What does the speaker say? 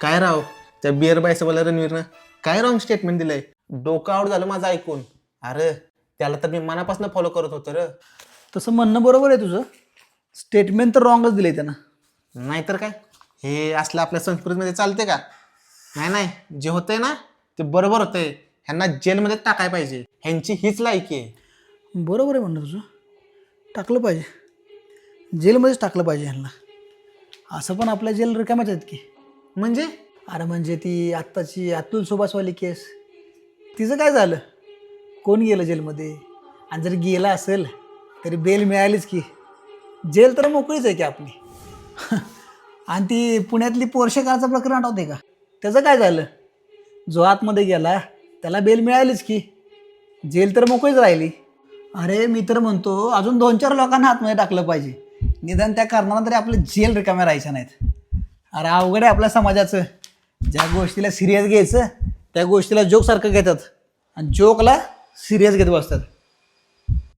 काय राव त्या बिअर बायसवाला रणवीरनं काय रॉंग स्टेटमेंट दिलंय. डोकं आउट झालं माझं ऐकून. अरे त्याला तर मी मनापासून फॉलो करत होतो र. तसं म्हणणं बरोबर आहे तुझं. स्टेटमेंट तर रॉंगच दिलंय त्यानं. नाहीतर काय, हे असलं आपल्या संस्कृतीमध्ये चालते का? नाही नाही, जे होतंय ना ते बरोबर होतंय. ह्यांना जेलमध्ये टाकाय पाहिजे. ह्यांची हीच लायकी आहे. बरोबर आहे म्हणणं तुझं. टाकलं पाहिजे, जेलमध्येच टाकलं पाहिजे ह्यांना. असं पण आपल्या जेल रिकाम्याच आहेत की. म्हणजे अरे म्हणजे ती आत्ताची अतुल सुभाषवाली केस, तिचं काय झालं? कोण गेलं जेलमध्ये? आणि जर गेला असेल तरी बेल मिळालीच की. जेल तर मोकळीच आहे की आपली. आणि ती पुण्यातली पोर्शे कारचं प्रकरण आठवते का? त्याचं काय झालं? जो आतमध्ये गेला त्याला बेल मिळालीच की. जेल तर मोकळीच राहिली. अरे मी तर म्हणतो अजून 2-4 लोकांना आतमध्ये टाकलं पाहिजे. निदान त्या कारणानं तरी आपले जेल रिकाम्या राहायच्या नाहीत. अरे अवघड आहे आपल्या समाजाचं. ज्या गोष्टीला सिरियस घ्यायचं त्या गोष्टीला जोकसारखं घेतात आणि जोकला सिरियस घेत बसतात.